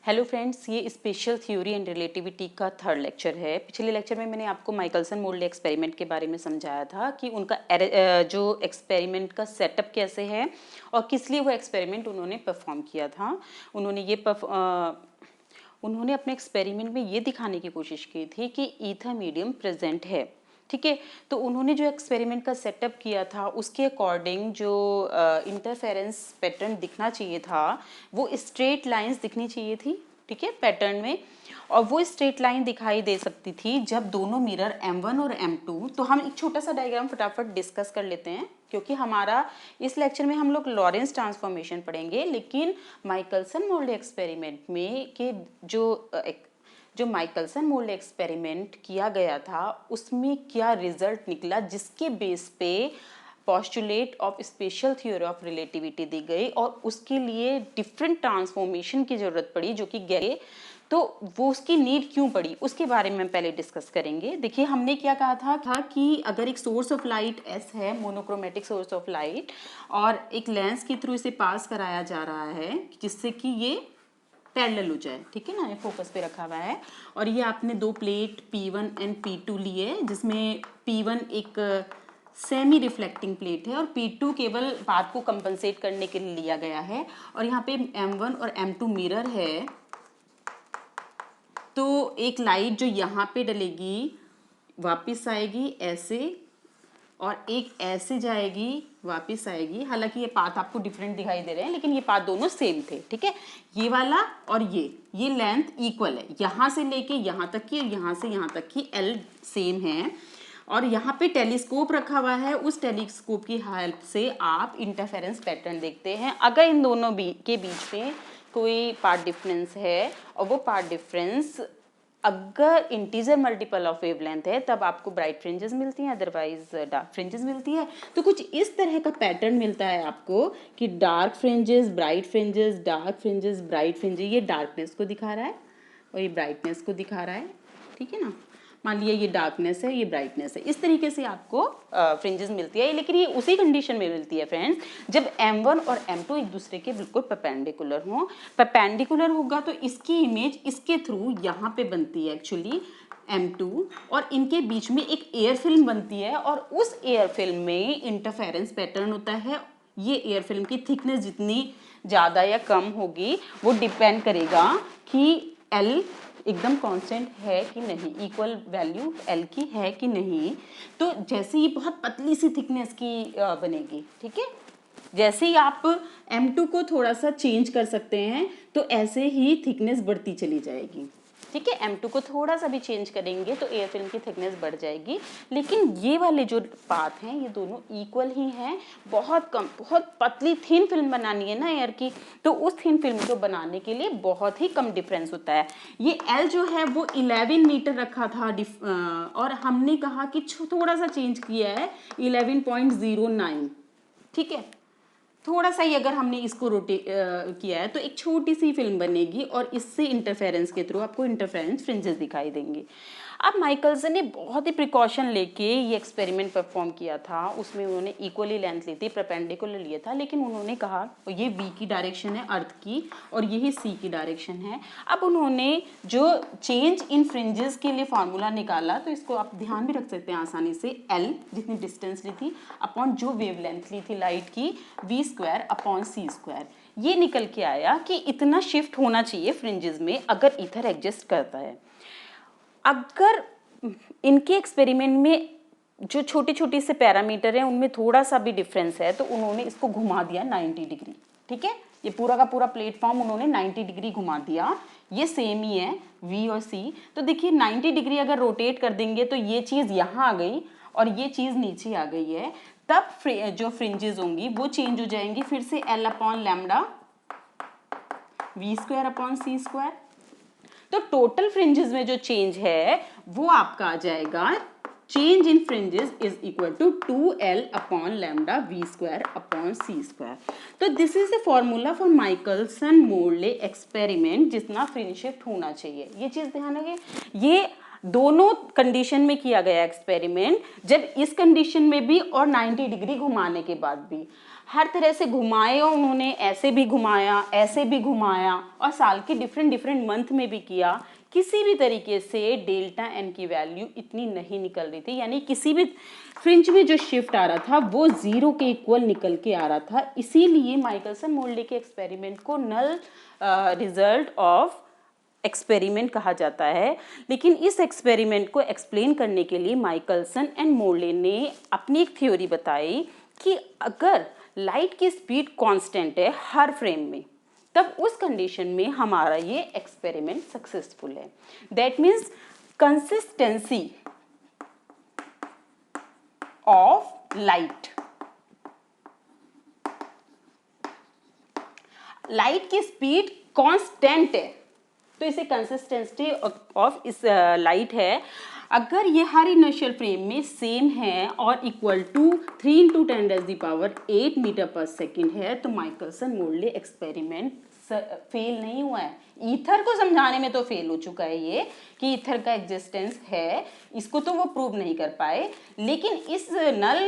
Hello friends, ये special theory and relativity का third lecture है। पिछले लेक्चर में मैंने आपको माइकलसन मोल्डे एक्सपेरिमेंट के बारे में समझाया था कि उनका जो एक्सपेरिमेंट का सेटअप कैसे है और किस लिए वो एक्सपेरिमेंट उन्होंने परफॉर्म किया था। उन्होंने अपने एक्सपेरिमेंट में ये दिखाने की कोशिश की थी कि ईथर मीडियम प्रेजेंट है। ठीक है, तो उन्होंने जो एक्सपेरिमेंट का सेटअप किया था उसके अकॉर्डिंग जो इंटरफेरेंस पैटर्न दिखना चाहिए था वो स्ट्रेट लाइंस दिखनी चाहिए थी। ठीक है, पैटर्न में, और वो स्ट्रेट लाइन दिखाई दे सकती थी जब दोनों मिरर M1 और M2। तो हम एक छोटा सा डायग्राम फटाफट डिस्कस कर लेते हैं, क्योंकि हमारा इस लेक्चर में हम लोग लॉरेंस ट्रांसफॉर्मेशन पढ़ेंगे, लेकिन माइकलसन मोल्डे एक्सपेरिमेंट में के जो माइकलसन मोल्डे एक्सपेरिमेंट किया गया था उसमें क्या रिजल्ट निकला, जिसके बेस पे postulate of special theory of relativity दी गई और उसके लिए डिफरेंट ट्रांसफॉर्मेशन की जरूरत पड़ी जो कि गए। तो वो उसकी नीड क्यों पड़ी उसके बारे में पहले डिस्कस करेंगे। देखिए, हमने क्या कहा था कि अगर एक सोर्स ऑफ लाइट एस है, मोनोक्रोमेटिक सोर्स ऑफ लाइट, और एक लेंस के थ्रू इसे पास कराया जा रहा है जिससे कि ये पैरेलल हो जाए। ठीक है ना, ये फोकस पे रखा हुआ है और ये आपने दो प्लेट P1 एंड P2 लिए, जिसमें P1 एक सेमी रिफ्लेक्टिंग प्लेट है और P2 केवल पाथ को कंपनसेट करने के लिए लिया गया है। और यहाँ पे M1 और M2 मिरर है, तो एक लाइट जो यहाँ पे डलेगी वापस आएगी ऐसे, और एक ऐसे जाएगी वापस आएगी। हालांकि ये पाथ आपको डिफरेंट दिखाई दे रहे हैं, लेकिन ये पाथ दोनों सेम थे। ठीक है, ये वाला और ये लेंथ इक्वल है, यहाँ से लेके यहाँ तक की, यहाँ से यहाँ तक की L सेम है। और यहाँ पे टेलीस्कोप रखा हुआ है, उस टेलीस्कोप की हेल्प से आप इंटरफेरेंस पैटर्न देखते हैं। अगर इन दोनों के बीच में कोई पार्ट डिफरेंस है और वो पार्ट डिफरेंस अगर इंटीजर मल्टीपल ऑफ वेवलेंथ है तब आपको ब्राइट फ्रिंजेस मिलती हैं, अदरवाइज डार्क फ्रिंजेस मिलती है। तो कुछ इस तरह का पैटर्न मिलता है आपको कि dark fringes, bright fringes, dark fringes, bright fringes. ये डार्कनेस को दिखा रहा है और ये ब्राइटनेस को दिखा रहा है। ठीक है ना, मान लिया ये डार्कनेस है, ये ब्राइटनेस है। इस तरीके से आपको फ्रिंजेस मिलती है, लेकिन ये उसी कंडीशन में मिलती है फ्रेंड्स जब M1 और M2 एक दूसरे के बिल्कुल परपेंडिकुलर हों। परपेंडिकुलर होगा तो इसकी इमेज इसके थ्रू यहाँ पे बनती है एक्चुअली M2, और इनके बीच में एक एयर फिल्म बनती है और उस एयर फिल्म में इंटरफेरेंस पैटर्न होता है। ये एयर फिल्म की थिकनेस जितनी ज़्यादा या कम होगी वो डिपेंड करेगा कि L एकदम कांस्टेंट है कि नहीं, इक्वल वैल्यू L की है कि नहीं। तो जैसे ही बहुत पतली सी थिकनेस की बनेगी, ठीक है, जैसे ही आप M2 को थोड़ा सा चेंज कर सकते हैं तो ऐसे ही थिकनेस बढ़ती चली जाएगी। ठीक है, M2 को थोड़ा सा भी चेंज करेंगे तो एयर फिल्म की थिकनेस बढ़ जाएगी। लेकिन ये वाले जो पाथ हैं ये दोनों इक्वल ही हैं। बहुत कम, बहुत पतली थिन फिल्म बनानी है ना एयर की, तो उस थिन फिल्म को बनाने के लिए बहुत ही कम डिफरेंस होता है। ये L जो है वो 11 मीटर रखा था और हमने कहा कि थोड़ा सा चेंज किया है 11.09। ठीक है, थोड़ा सा ही अगर हमने इसको रोटेट किया है तो एक छोटी सी फिल्म बनेगी और इससे इंटरफेरेंस के थ्रू आपको इंटरफेरेंस फ्रिंजेस दिखाई देंगे। अब माइकलसन ने बहुत ही प्रिकॉशन लेके ये एक्सपेरिमेंट परफॉर्म किया था। उसमें उन्होंने इक्वली लेंथ ली थी, परपेंडिकुलर लिया था, लेकिन उन्होंने कहा ये V की डायरेक्शन है अर्थ की और यही C की डायरेक्शन है। अब उन्होंने जो चेंज इन फ्रिंजेस के लिए फार्मूला निकाला, तो इसको आप ध्यान भी रख सकते हैं आसानी से, L जितनी डिस्टेंस ली थी अपॉन जो वेवलेंथ ली थी लाइट की, V² अपॉन C²। ये निकल के आया कि इतना शिफ्ट होना चाहिए फ्रिंजेस में अगर ईथर एग्जिस्ट करता है। अगर इनके एक्सपेरिमेंट में जो छोटे छोटे से पैरामीटर हैं उनमें थोड़ा सा भी डिफरेंस है तो उन्होंने इसको घुमा दिया 90 डिग्री। ठीक है, ये पूरा का पूरा प्लेटफॉर्म उन्होंने 90 डिग्री घुमा दिया। ये सेम ही है V और C। तो देखिए 90 डिग्री अगर रोटेट कर देंगे तो ये चीज़ यहाँ आ गई और ये चीज़ नीचे आ गई है, तब जो फ्रिंजेस होंगी वो चेंज हो जाएंगी फिर से L upon lambda V² upon C²। तो टोटल फ्रिंजेस में जो चेंज है वो आपका आ जाएगा, change in fringes is equal to 2L upon lambda V² upon C²। तो this is the formula for Michelson Morley experiment, जितना फ्रिंज शिफ्ट होना चाहिए। ये चीज ध्यान रखिए, ये दोनों कंडीशन में किया गया एक्सपेरिमेंट, जब इस कंडीशन में भी और 90 डिग्री घुमाने के बाद भी। हर तरह से घुमाए, और उन्होंने ऐसे भी घुमाया, ऐसे भी घुमाया, और साल के डिफरेंट डिफरेंट मंथ में भी किया, किसी भी तरीके से डेल्टा एन की वैल्यू इतनी नहीं निकल रही थी, यानी किसी भी फ्रिंज में जो शिफ्ट आ रहा था वो 0 के इक्वल निकल के आ रहा था। इसीलिए माइकलसन मोल्डे के एक्सपेरिमेंट को नल रिजल्ट ऑफ एक्सपेरिमेंट कहा जाता है। लेकिन इस एक्सपेरिमेंट को एक्सप्लेन करने के लिए माइकलसन एंड मोल्डे ने अपनी एक थ्योरी बताई कि अगर लाइट की स्पीड कांस्टेंट है हर फ्रेम में, तब उस कंडीशन में हमारा ये एक्सपेरिमेंट सक्सेसफुल है। That means consistency of light, light की स्पीड कांस्टेंट है तो इसे कंसिस्टेंसी ऑफ इस लाइट है। अगर ये हर इनर्शियल फ्रेम में सेम है और इक्वल टू 3 × 10⁸ मीटर पर सेकेंड है, तो माइकलसन मोल्डे एक्सपेरिमेंट फेल नहीं हुआ है। ईथर को समझाने में तो फेल हो चुका है ये कि ईथर का एग्जिस्टेंस है, इसको तो वो प्रूव नहीं कर पाए, लेकिन इस नल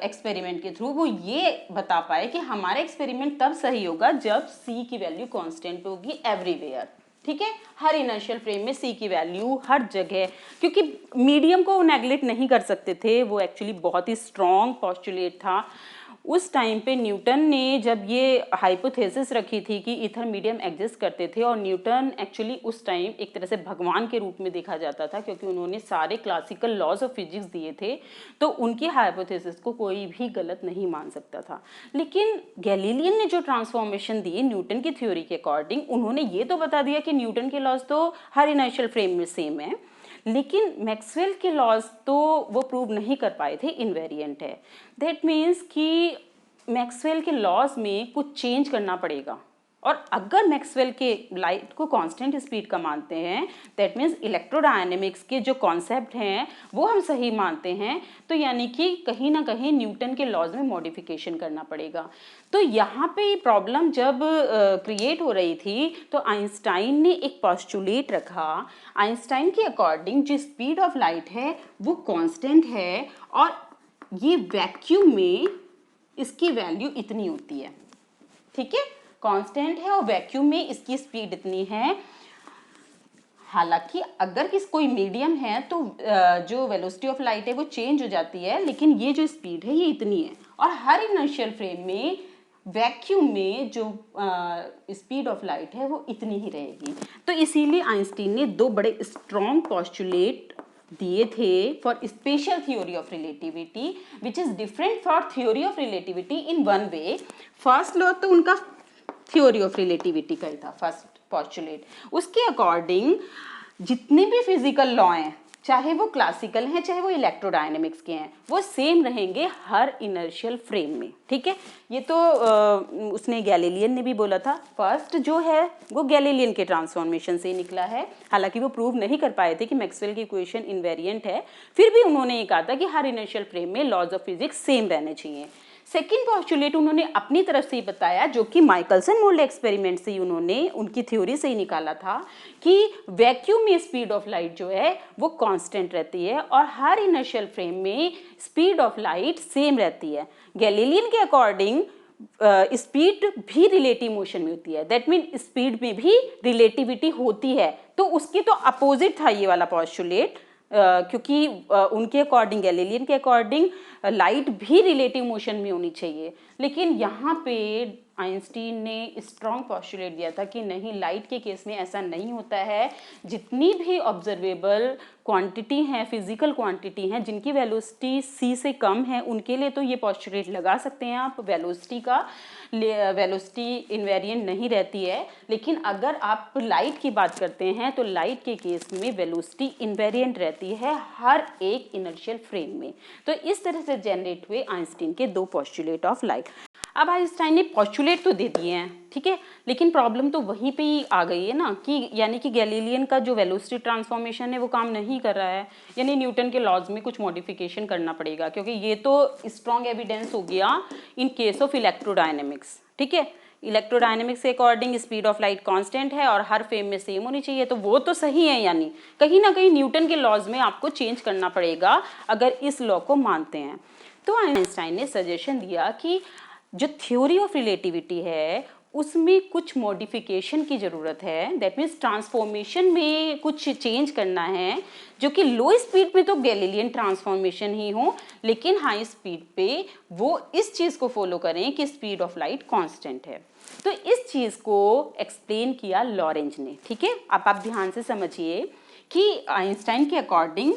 एक्सपेरिमेंट के थ्रू वो ये बता पाए कि हमारा एक्सपेरिमेंट तब सही होगा जब सी की वैल्यू कांस्टेंट होगी एवरीवेयर। ठीक है, हर इनर्शियल फ्रेम में सी की वैल्यू हर जगह, क्योंकि मीडियम को नेगलेक्ट नहीं कर सकते थे, वो एक्चुअली बहुत ही स्ट्रॉन्ग पोस्टुलेट था। उस टाइम पे न्यूटन ने जब ये हाइपोथेसिस रखी थी कि ईथर मीडियम एग्जिस्ट करते थे, और न्यूटन एक्चुअली उस टाइम एक तरह से भगवान के रूप में देखा जाता था, क्योंकि उन्होंने सारे क्लासिकल लॉज ऑफ फिजिक्स दिए थे, तो उनकी हाइपोथेसिस को कोई भी गलत नहीं मान सकता था। लेकिन गैलीलियन ने जो ट्रांसफॉर्मेशन दी न्यूटन की थ्योरी के अकॉर्डिंग, उन्होंने ये तो बता दिया कि न्यूटन के लॉज तो हर इनर्शियल फ्रेम में सेम है, लेकिन मैक्सवेल के लॉज तो वो प्रूव नहीं कर पाए थे, इनवेरिएंट है। दैट मीन्स कि मैक्सवेल के लॉज में कुछ चेंज करना पड़ेगा, और अगर मैक्सवेल के लाइट को कांस्टेंट स्पीड का मानते हैं, दैट मीन्स इलेक्ट्रोडायनेमिक्स के जो कॉन्सेप्ट हैं वो हम सही मानते हैं, तो यानी कि कहीं ना कहीं न्यूटन के लॉज में मॉडिफिकेशन करना पड़ेगा। तो यहाँ पे प्रॉब्लम जब क्रिएट हो रही थी, तो आइंस्टाइन ने एक पोस्टुलेट रखा। आइंस्टाइन के अकॉर्डिंग जो स्पीड ऑफ लाइट है वो कांस्टेंट है, और ये वैक्यूम में इसकी वैल्यू इतनी होती है। ठीक है, कांस्टेंट है और वैक्यूम में इसकी स्पीड इतनी है। हालांकि अगर कोई मीडियम है तो जो वेलोसिटी ऑफ लाइट है वो चेंज हो जाती है, लेकिन ये जो स्पीड है ये इतनी है, और हर इनर्शियल फ्रेम में वैक्यूम में जो स्पीड ऑफ लाइट है वो इतनी ही रहेगी। तो इसीलिए आइंस्टीन ने दो बड़े स्ट्रॉन्ग पोस्टुलेट दिए थे for special theory of relativity, which is different for theory of relativity in one way. First law तो उनका थ्योरी ऑफ रिलेटिविटी का ही था, फर्स्ट पोस्टुलेट। उसके अकॉर्डिंग जितने भी फिजिकल लॉ हैं, चाहे वो क्लासिकल हैं चाहे वो इलेक्ट्रोडायनेमिक्स के हैं, वो सेम रहेंगे हर इनर्शियल फ्रेम में। ठीक है, ये तो उसने गैलीलियन ने भी बोला था। फर्स्ट जो है वो गैलीलियन के ट्रांसफॉर्मेशन से निकला है, हालांकि वो प्रूव नहीं कर पाए थे कि मैक्सवेल की इक्वेशन इनवेरिएंट है, फिर भी उन्होंने ये कहा था कि हर इनर्शियल फ्रेम में लॉज ऑफ फिजिक्स सेम रहने चाहिए। सेकेंड पोस्टुलेट उन्होंने अपनी तरफ से ही बताया, जो कि माइकलसन मोल्डे एक्सपेरिमेंट से ही उन्होंने उनकी थ्योरी से ही निकाला था, कि वैक्यूम में स्पीड ऑफ लाइट जो है वो कांस्टेंट रहती है, और हर इनर्शियल फ्रेम में स्पीड ऑफ लाइट सेम रहती है। गैलीलियन के अकॉर्डिंग स्पीड भी रिलेटिव मोशन में होती है, दैट मीन स्पीड में भी रिलेटिविटी होती है। तो उसकी तो अपोजिट था ये वाला पोस्टुलेट, क्योंकि उनके अकॉर्डिंग, गैलीलियन के अकॉर्डिंग लाइट भी रिलेटिव मोशन में होनी चाहिए। लेकिन यहाँ पे आइंस्टीन ने स्ट्रॉन्ग पोस्टुलेट दिया था कि नहीं, लाइट के केस में ऐसा नहीं होता है। जितनी भी ऑब्जर्वेबल क्वांटिटी हैं, फिजिकल क्वांटिटी हैं, जिनकी वेलोसिटी c से कम है, उनके लिए तो ये पोस्टुलेट लगा सकते हैं आप, वेलोसिटी इनवेरिएंट नहीं रहती है। लेकिन अगर आप लाइट की बात करते हैं तो लाइट के केस में वेलोसिटी इनवेरिएंट रहती है हर एक इनर्शियल फ्रेम में। तो इस तरह से जनरेट हुए आइंस्टीन के दो पोस्टुलेट ऑफ लाइट। अब आइंस्टाइन ने पोस्टुलेट तो दे दिए हैं, ठीक है, लेकिन प्रॉब्लम तो वहीं पे ही आ गई है ना, कि यानी कि गैलीलियन का जो वेलोसिटी ट्रांसफॉर्मेशन है वो काम नहीं कर रहा है, यानी न्यूटन के लॉज में कुछ मॉडिफिकेशन करना पड़ेगा, क्योंकि ये तो स्ट्रॉन्ग एविडेंस हो गया इन केस ऑफ इलेक्ट्रोडायनेमिक्स। ठीक है, इलेक्ट्रोडायनेमिक्स के according speed of light constant है और हर फ्रेम में सेम होनी चाहिए, तो वो तो सही है, यानी कहीं ना कहीं न्यूटन के लॉज में आपको चेंज करना पड़ेगा अगर इस लॉ को मानते हैं। तो आइंस्टाइन ने सजेशन दिया कि जो थ्योरी ऑफ रिलेटिविटी है उसमें कुछ मॉडिफिकेशन की ज़रूरत है, दैट मीन्स ट्रांसफॉर्मेशन में कुछ चेंज करना है, जो कि लो स्पीड में तो गैलीलियन ट्रांसफॉर्मेशन ही हो, लेकिन हाई स्पीड पे वो इस चीज़ को फॉलो करें कि स्पीड ऑफ लाइट कांस्टेंट है। तो इस चीज़ को एक्सप्लेन किया लॉरेंज ने। ठीक है, अब आप ध्यान से समझिए कि आइंस्टाइन के अकॉर्डिंग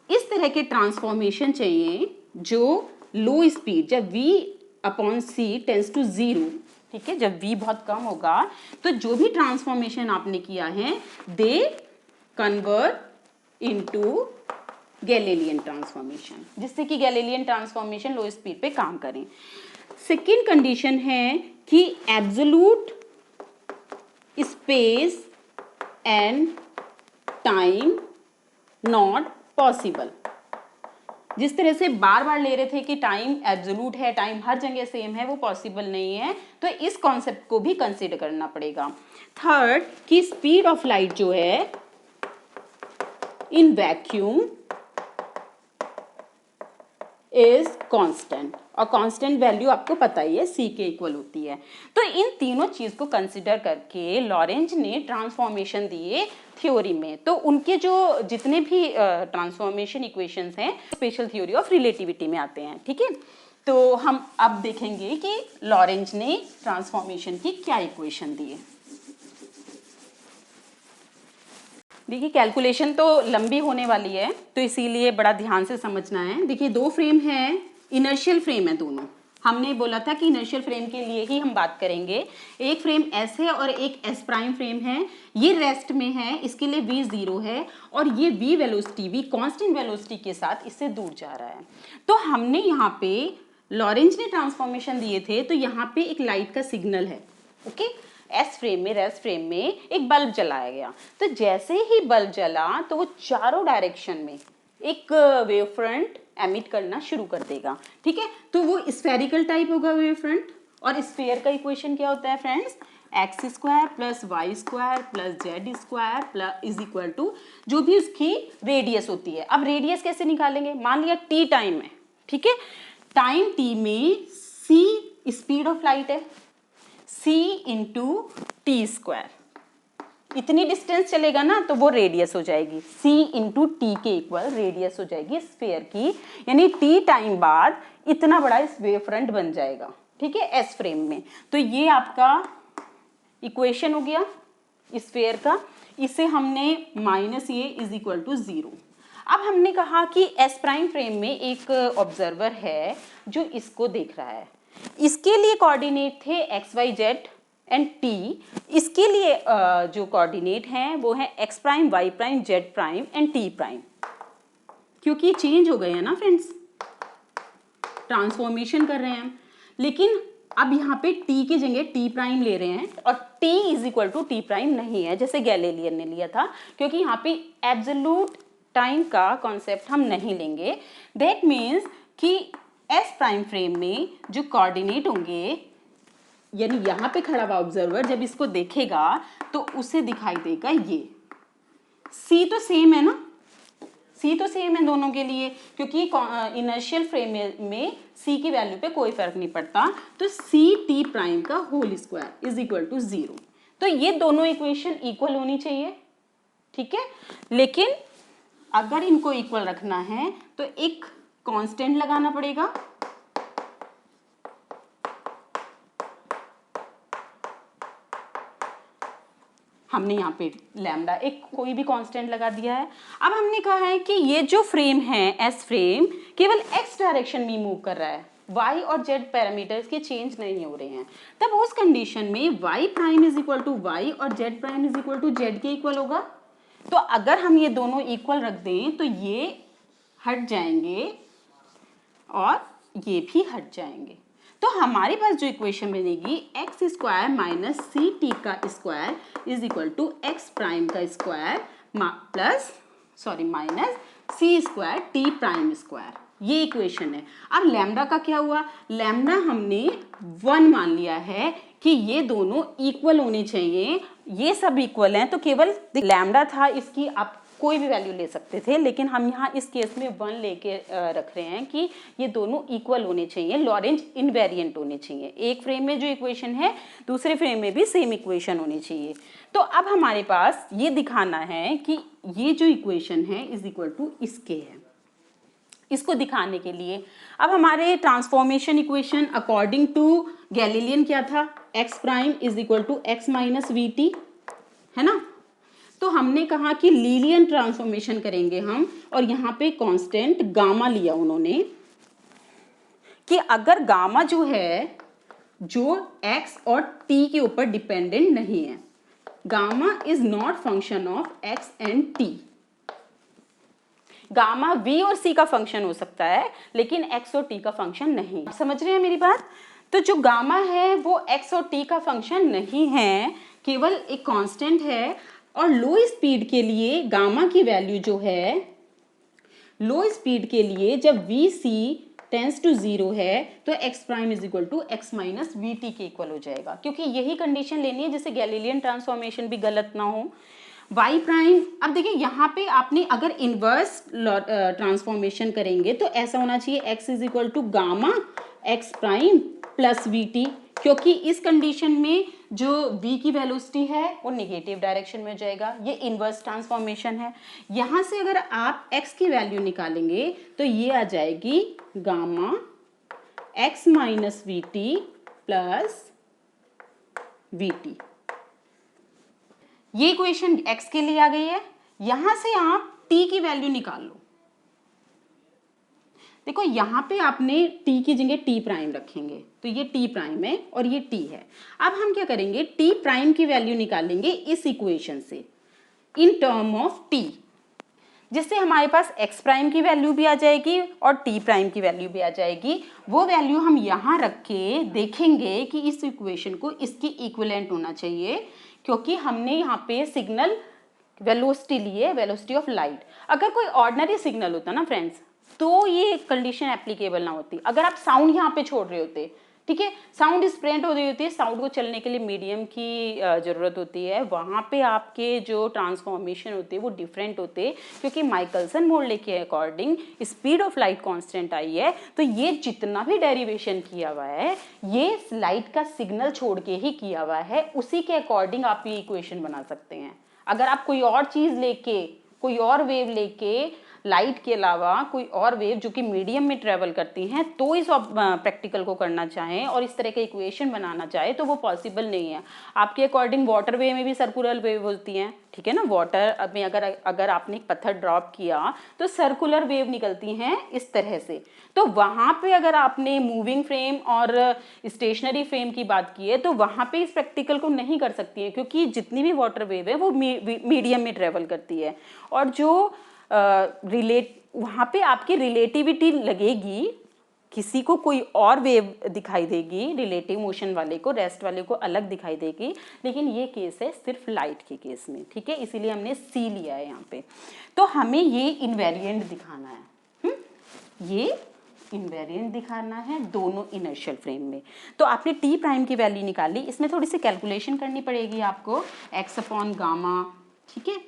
इस तरह के ट्रांसफॉर्मेशन चाहिए जो लो स्पीड, जब v/c टेंस टू 0, ठीक है, जब v बहुत कम होगा तो जो भी ट्रांसफॉर्मेशन आपने किया है they convert into Galilean transformation, जिससे कि गैलीलियन ट्रांसफॉर्मेशन लो स्पीड पे काम करें। सेकेंड कंडीशन है कि absolute space and time not possible. जिस तरह से बार बार ले रहे थे कि टाइम एब्सोल्यूट है, टाइम हर जगह सेम है, वो पॉसिबल नहीं है, तो इस कॉन्सेप्ट को भी कंसीडर करना पड़ेगा। थर्ड कि स्पीड ऑफ लाइट जो है इन वैक्यूम इज कांस्टेंट, और कांस्टेंट वैल्यू आपको पता ही है c के इक्वल होती है। तो इन तीनों चीज को कंसीडर करके लॉरेंज ने ट्रांसफॉर्मेशन दिए थ्योरी में। तो उनके जो जितने भी ट्रांसफॉर्मेशन इक्वेशंस हैं स्पेशल थ्योरी ऑफ रिलेटिविटी में आते हैं। ठीक है, तो हम अब देखेंगे कि लॉरेंज ने ट्रांसफॉर्मेशन की क्या इक्वेशन दी है। देखिए कैलकुलेशन तो लंबी होने वाली है, तो इसीलिए बड़ा ध्यान से समझना है। देखिए दो फ्रेम है, इनर्शियल फ्रेम है दोनों। हमने बोला था कि इनर्शियल फ्रेम के लिए ही हम बात करेंगे। एक फ्रेम S है और एक S प्राइम फ्रेम है। ये रेस्ट में है, इसके लिए v 0 है और ये v velocity, v constant velocity के साथ इससे दूर जा रहा है। तो हमने यहाँ पे लॉरेंज ने ट्रांसफॉर्मेशन दिए थे, तो यहाँ पे एक लाइट का सिग्नल है। ओके, एस फ्रेम में, रेस्ट फ्रेम में एक बल्ब जलाया गया। तो जैसे ही बल्ब जला तो वो चारों डायरेक्शन में एक वेव फ्रंट एमिट करना शुरू कर देगा। ठीक है, तो वो स्फेरिकल टाइप होगा वेव फ्रंट। और स्फीयर का इक्वेशन क्या होता है friends? x² plus y² plus z² plus is equal to जो भी उसकी रेडियस होती है। अब रेडियस कैसे निकालेंगे? मान लिया t टाइम है, ठीक है, टाइम t में c स्पीड ऑफ लाइट है, c इंटू टी स्क्वायर, इतनी डिस्टेंस चलेगा ना तो वो रेडियस हो जाएगी, c इंटू टी के इक्वल रेडियस हो जाएगी स्फीयर की, यानी t टाइम बाद इतना बड़ा इस वेव फ्रंट बन जाएगा। ठीक है, एस फ्रेम में। तो ये आपका इक्वेशन हो गया स्फीयर का। इसे हमने माइनस ये इज इक्वल टू 0। अब हमने कहा कि एस प्राइम फ्रेम में एक ऑब्जर्वर है जो इसको देख रहा है। इसके लिए कोऑर्डिनेट थे x y z and t. इसके लिए जो कोऑर्डिनेट हैं वो है x prime, y prime, z prime and t prime. क्योंकि चेंज हो गए हैं ना फ्रेंड्स, ट्रांसफॉर्मेशन कर रहे हैं, लेकिन अब यहाँ पे t की जगह t प्राइम ले रहे हैं और t is equal to t prime नहीं है जैसे गैलीलियन ने लिया था, क्योंकि यहाँ पे एब्सोल्यूट टाइम का कॉन्सेप्ट हम नहीं लेंगे। दैट मीन्स कि एस प्राइम फ्रेम में जो कोऑर्डिनेट होंगे, यानी यहाँ पे खड़ा हुआ ऑब्जर्वर जब इसको देखेगा तो उसे दिखाई देगा ये c तो सेम है ना, c तो सेम है दोनों के लिए, क्योंकि इनर्शियल फ्रेम में c की वैल्यू पे कोई फर्क नहीं पड़ता। तो c t प्राइम का whole square is equal to 0। तो ये दोनों इक्वेशन इक्वल होनी चाहिए। ठीक है, लेकिन अगर इनको इक्वल रखना है तो एक कांस्टेंट लगाना पड़ेगा। हमने यहाँ पे लैम्डा एक कोई भी कांस्टेंट लगा दिया है। अब हमने कहा है कि ये जो फ्रेम है एस फ्रेम केवल एक्स डायरेक्शन में मूव कर रहा है, y और z पैरामीटर्स के चेंज नहीं हो रहे हैं। तब उस कंडीशन में y prime is equal to y और z prime is equal to z के इक्वल होगा। तो अगर हम ये दोनों इक्वल रख दें तो ये हट जाएंगे और ये भी हट जाएंगे। तो हमारे पास जो इक्वेशन बनेगी x square minus c t का square is equal to x prime का square plus minus c square t prime square, ये इक्वेशन है। अब लैम्डा का क्या हुआ? लैम्डा हमने 1 मान लिया है कि ये दोनों इक्वल होने चाहिए। ये सब इक्वल हैं तो केवल लैम्डा था, इसकी आप कोई भी वैल्यू ले सकते थे, लेकिन हम यहाँ इस केस में 1 लेके रख रहे हैं कि ये दोनों इक्वल होने चाहिए, लॉरेंज इनवेरिएंट होने चाहिए। एक फ्रेम में जो इक्वेशन है दूसरे फ्रेम में भी सेम इक्वेशन होनी चाहिए। तो अब हमारे पास ये दिखाना है कि ये जो इक्वेशन है इज इक्वल टू इसके है। इसको दिखाने के लिए अब हमारे transformation equation according to Galilean क्या था, x prime is equal to x minus v t, है ना। तो हमने कहा कि लीनियर ट्रांसफॉर्मेशन करेंगे हम, और यहाँ पे कांस्टेंट गामा लिया उन्होंने कि अगर गामा जो है जो x और t के ऊपर डिपेंडेंट नहीं है, gamma is not function of x and t। Gamma v और c का फंक्शन हो सकता है लेकिन x और t का फंक्शन नहीं। समझ रहे हैं मेरी बात। तो जो गामा है वो x और t का फंक्शन नहीं है, केवल एक कांस्टेंट है। और लो स्पीड के लिए गामा की वैल्यू जो है, लो स्पीड के लिए जब vc टेंस टू 0 है तो x prime is equal to x minus v t के इक्वल हो जाएगा, क्योंकि यही कंडीशन लेनी है जिससे गैलीलियन ट्रांसफॉर्मेशन भी गलत ना हो। y प्राइम, अब देखिए यहाँ पे आपने अगर इनवर्स ट्रांसफॉर्मेशन करेंगे तो ऐसा होना चाहिए x is equal to gamma x prime plus v t, क्योंकि इस कंडीशन में जो v की वेलोसिटी है वो निगेटिव डायरेक्शन में हो जाएगा। ये इनवर्स ट्रांसफॉर्मेशन है। यहाँ से अगर आप x की वैल्यू निकालेंगे तो ये आ जाएगी gamma x minus v T plus v T. ये इक्वेशन x के लिए आ गई है। यहां से आप t की वैल्यू निकाल लो। देखो यहाँ पे आपने t की जगह t प्राइम रखेंगे तो ये t प्राइम है और ये t है। अब हम क्या करेंगे, t प्राइम की वैल्यू निकालेंगे इस इक्वेशन से इन टर्म ऑफ t, जिससे हमारे पास x प्राइम की वैल्यू भी आ जाएगी और t प्राइम की वैल्यू भी आ जाएगी। वो वैल्यू हम यहाँ रख के देखेंगे कि इस इक्वेशन को इसकी इक्विवेलेंट होना चाहिए, क्योंकि हमने यहाँ पे सिग्नल वेलोसिटी ली है, वेलोसिटी ऑफ लाइट। अगर कोई ऑर्डिनरी सिग्नल होता ना फ्रेंड्स तो ये कंडीशन एप्लीकेबल ना होती। अगर आप साउंड यहाँ पे छोड़ रहे होते, ठीक है, साउंड स्प्रेड हो रही होती है, साउंड को चलने के लिए मीडियम की ज़रूरत होती है, वहाँ पे आपके जो ट्रांसफॉर्मेशन होते हैं वो डिफरेंट होते हैं, क्योंकि माइकलसन मोडेल के according speed of light constant आई है। तो ये जितना भी डेरिवेशन किया हुआ है ये लाइट का सिग्नल छोड़ के ही किया हुआ है, उसी के अकॉर्डिंग आप ये इक्वेशन बना सकते हैं। अगर आप कोई और चीज़ लेके, कोई और वेव लेके, लाइट के अलावा कोई और वेव जो कि मीडियम में ट्रेवल करती हैं, तो इस प्रैक्टिकल को करना चाहें और इस तरह के इक्वेशन बनाना चाहे तो वो पॉसिबल नहीं है। आपके अकॉर्डिंग वाटर वेव में भी सर्कुलर वेव होती हैं, ठीक है ना। वाटर में अगर आपने एक पत्थर ड्रॉप किया तो सर्कुलर वेव निकलती हैं इस तरह से। तो वहाँ पे अगर आपने मूविंग फ्रेम और स्टेशनरी फ्रेम की बात की है तो वहाँ पे इस प्रैक्टिकल को नहीं कर सकती है, क्योंकि जितनी भी वाटर वेव है वो मीडियम में ट्रेवल करती है। और जो वहाँ पे आपकी रिलेटिविटी लगेगी, किसी को कोई और वेव दिखाई देगी, रिलेटिव मोशन वाले को, रेस्ट वाले को अलग दिखाई देगी, लेकिन ये केस है सिर्फ लाइट के केस में, ठीक है, इसीलिए हमने सी लिया है यहाँ पे। तो हमें ये इनवेरिएंट दिखाना है, ये इनवेरिएंट दिखाना है दोनों इनर्शियल फ्रेम में। तो आपने टी प्राइम की वैल्यू निकाली, इसमें थोड़ी सी कैलकुलेशन करनी पड़ेगी आपको, एक्स अपॉन गामा, ठीक है।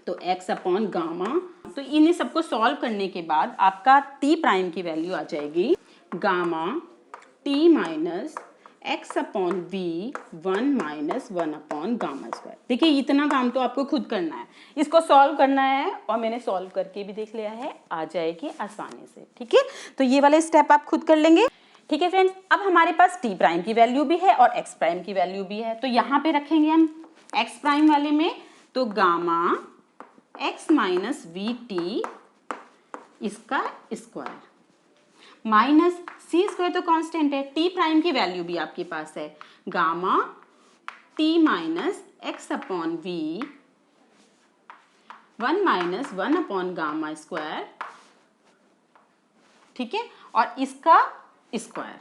तो x अपॉन गामा, तो इन्हें सबको सॉल्व करने के बाद आपका t प्राइम की वैल्यू आ जाएगी gamma t minus x upon v 1 minus 1 upon gamma square. देखिए इतना काम तो आपको खुद करना है, इसको सॉल्व करना है और मैंने सॉल्व करके भी देख लिया है, आ जाएगी आसानी से, ठीक है। तो ये वाले स्टेप आप खुद कर लेंगे, ठीक है फ्रेंड्स। अब हमारे पास t प्राइम की वैल्यू भी है और x प्राइम की वैल्यू भी है, तो यहाँ पे रखेंगे हम x प्राइम वाले में, तो gamma x minus v t इसका स्क्वायर माइनस सी स्क्वायर तो कांस्टेंट है, टी प्राइम की वैल्यू भी आपके पास है gamma t minus x upon v 1 minus 1 upon gamma square, ठीक है, और इसका स्क्वायर।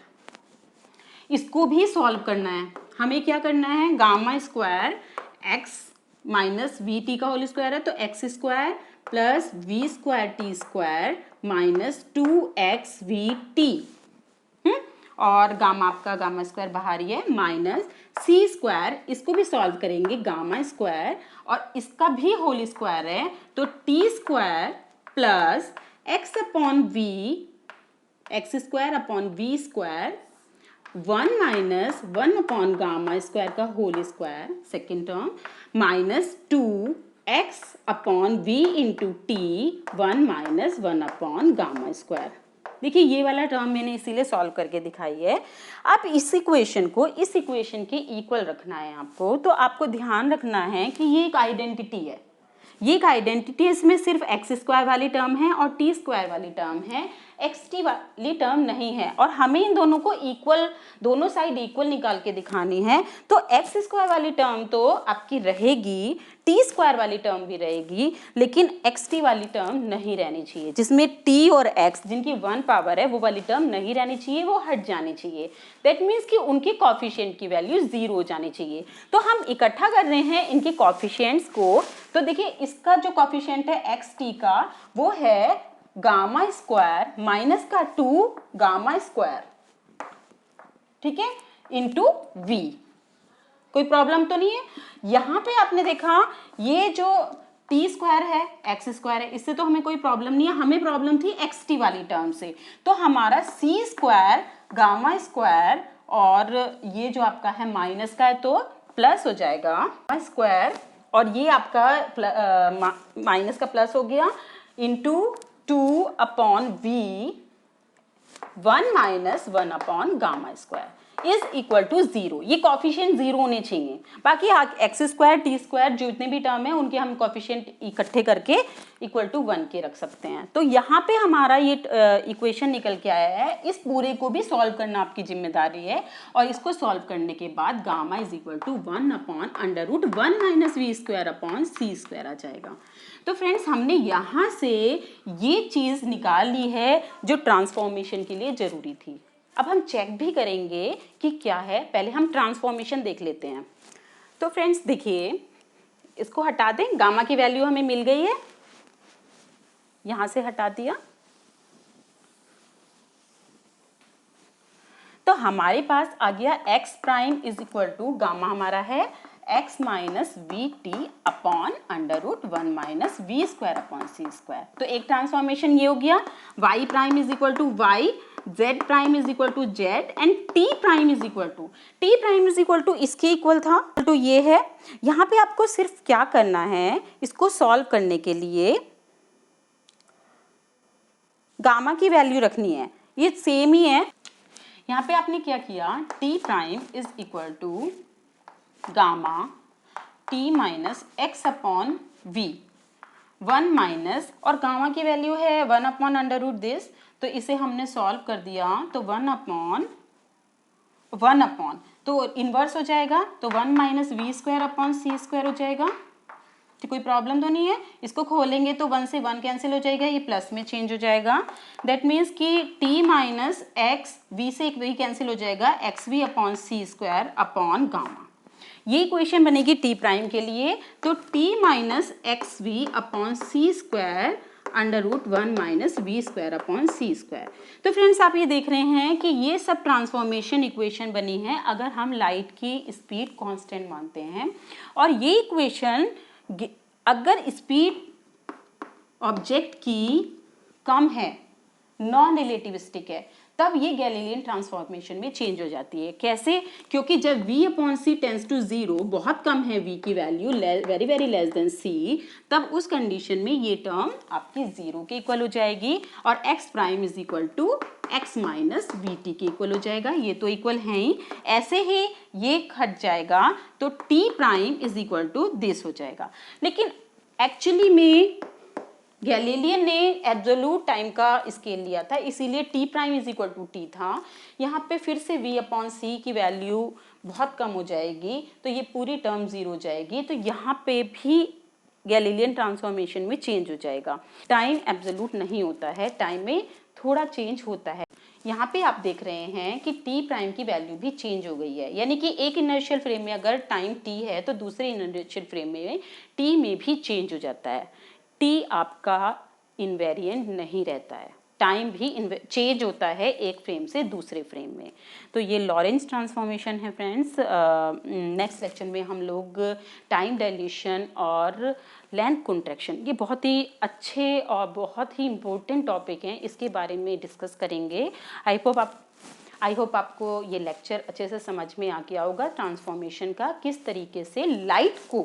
इसको भी सॉल्व करना है, हमें क्या करना है, gamma square x minus v t का होल स्क्वायर है तो x square plus v square t square minus 2x v t, और गामा आपका गामा स्क्वायर बाहर ही है माइनस सी स्क्वायर, इसको भी सॉल्व करेंगे गामा स्क्वायर और इसका भी होल स्क्वायर है तो t square plus x upon v, x square upon v square 1 minus 1 upon gamma square का whole square second term minus 2 x upon v into t 1 minus 1 upon gamma square. देखिए ये वाला term मैंने इसीलिए solve करके दिखाई है। अब इस इक्वेशन को इस इक्वेशन के इक्वल रखना है आपको, तो आपको ध्यान रखना है कि ये एक आइडेंटिटी है, ये एक आइडेंटिटी है, इसमें सिर्फ एक्स स्क्वायर वाली टर्म है और टी स्क्वायर वाली टर्म है, एक्स टी वाली टर्म नहीं है और हमें इन दोनों को इक्वल, दोनों साइड इक्वल निकाल के दिखानी है। तो एक्स स्क्वायर वाली टर्म तो आपकी रहेगी, टी स्क्वायर वाली टर्म भी रहेगी, लेकिन एक्स टी वाली टर्म नहीं रहनी चाहिए, जिसमें टी और एक्स जिनकी 1 पावर है वो वाली टर्म नहीं रहनी चाहिए, वो हट जानी चाहिए। दैट मीन्स कि उनके कॉफिशिएंट की वैल्यू 0 हो जानी चाहिए। तो हम इकट्ठा कर रहे हैं इनके कॉफिशिएंट्स को, तो देखिए इसका जो कॉफिशिएंट है एक्स टी का वो है गामा स्क्वायर माइनस का 2 गामा स्क्वायर, ठीक है, इंटू वी। कोई प्रॉब्लम तो नहीं है। यहाँ पे आपने देखा ये जो टी स्क्वायर है एक्स स्क्वायर है, इससे तो हमें कोई प्रॉब्लम नहीं है, हमें प्रॉब्लम थी एक्स टी वाली टर्म से। तो हमारा सी स्क्वायर गामा स्क्वायर और ये जो आपका है माइनस का है तो प्लस हो जाएगा स्क्वायर और ये आपका माइनस का प्लस हो गया into 2 upon v 1 minus 1 upon gamma square is equal to 0। ये कॉफिशिएंट 0 होने चाहिए। बाकी एक्स स्क्वायर टी स्क्वायर जितने भी टर्म है उनके हम कॉफिशिएंट इकट्ठे करके इक्वल टू 1 के रख सकते हैं। तो यहाँ पे हमारा ये इक्वेशन निकल के आया है। इस पूरे को भी सॉल्व करना आपकी जिम्मेदारी है और इसको सॉल्व करने के बाद gamma is equal to 1 upon under root 1 minus v square upon c square आ जाएगा। तो फ्रेंड्स हमने यहाँ से ये चीज़ निकाल ली है जो ट्रांसफॉर्मेशन के लिए ज़रूरी थी। अब हम चेक भी करेंगे कि क्या है, पहले हम ट्रांसफॉर्मेशन देख लेते हैं। तो फ्रेंड्स देखिए इसको हटा दें, गामा की वैल्यू हमें मिल गई है, यहाँ से हटा दिया तो हमारे पास आ गया x prime is equal to gamma हमारा है x minus v t upon under root 1 minus v square upon c square. तो एक ट्रांसफॉर्मेशन ये हो गया, y prime is equal to y, z prime is equal to z and t prime is equal to इसके equal था तो ये है। यहाँ पे आपको सिर्फ क्या करना है, इसको सॉल्व करने के लिए गामा की वैल्यू रखनी है, ये सेम ही है। यहाँ पे आपने क्या किया, t prime is equal to gamma t minus x upon v 1 minus और गामा की वैल्यू है 1 अपॉन अंडर रूट दिस, तो इसे हमने सॉल्व कर दिया तो 1 अपॉन तो इन्वर्स हो जाएगा तो 1 minus v square upon c square हो जाएगा। तो कोई प्रॉब्लम तो नहीं है। इसको खोलेंगे तो 1 से 1 कैंसिल हो जाएगा, ये प्लस में चेंज हो जाएगा। दैट मीन्स कि t माइनस एक्स वी से एक वी कैंसिल हो जाएगा, x v upon c square upon gamma. ये इक्वेशन बनेगी t प्राइम के लिए, तो t minus x v upon c square under root 1 minus v square upon c square. तो फ्रेंड्स आप ये देख रहे हैं कि ये सब ट्रांसफॉर्मेशन इक्वेशन बनी है अगर हम लाइट की स्पीड कांस्टेंट मानते हैं, और ये इक्वेशन अगर स्पीड ऑब्जेक्ट की कम है, नॉन रिलेटिविस्टिक है, तब ये गैलीलियन ट्रांसफॉर्मेशन में चेंज हो जाती है। कैसे? क्योंकि जब v upon c tends to 0, बहुत कम है v की वैल्यू, very very less than c, तब उस कंडीशन में ये टर्म आपकी 0 के इक्वल हो जाएगी और x prime is equal to x minus v t के इक्वल हो जाएगा। ये तो इक्वल है ही, ऐसे ही ये हट जाएगा तो t prime is equal to this हो जाएगा। लेकिन एक्चुअली में गैलीलियन ने एब्सोल्यूट टाइम का स्केल लिया था, इसीलिए t prime is equal to t था। यहाँ पे फिर से v अपॉन सी की वैल्यू बहुत कम हो जाएगी तो ये पूरी टर्म 0 हो जाएगी, तो यहाँ पे भी गैलीलियन ट्रांसफॉर्मेशन में चेंज हो जाएगा। टाइम एब्सोल्यूट नहीं होता है, टाइम में थोड़ा चेंज होता है। यहाँ पे आप देख रहे हैं कि t प्राइम की वैल्यू भी चेंज हो गई है, यानी कि एक इनर्शियल फ्रेम में अगर टाइम t है तो दूसरे इनर्शियल फ्रेम में t में भी चेंज हो जाता है। t आपका इनवेरिएंट नहीं रहता है। टाइम भी चेंज होता है एक फ्रेम से दूसरे फ्रेम में। तो ये लॉरेंस ट्रांसफॉर्मेशन है फ्रेंड्स। नेक्स्ट लेक्चर में हम लोग टाइम डायलेशन और लेंथ कॉन्ट्रैक्शन, ये बहुत ही अच्छे और बहुत ही इम्पोर्टेंट टॉपिक हैं, इसके बारे में डिस्कस करेंगे। आई होप आपको ये लेक्चर अच्छे से समझ में आ गया होगा ट्रांसफॉर्मेशन का, किस तरीके से लाइट को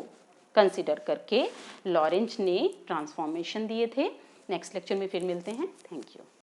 कंसिडर करके लॉरेंज ने ट्रांसफॉर्मेशन दिए थे। नेक्स्ट लेक्चर में फिर मिलते हैं। Thank you.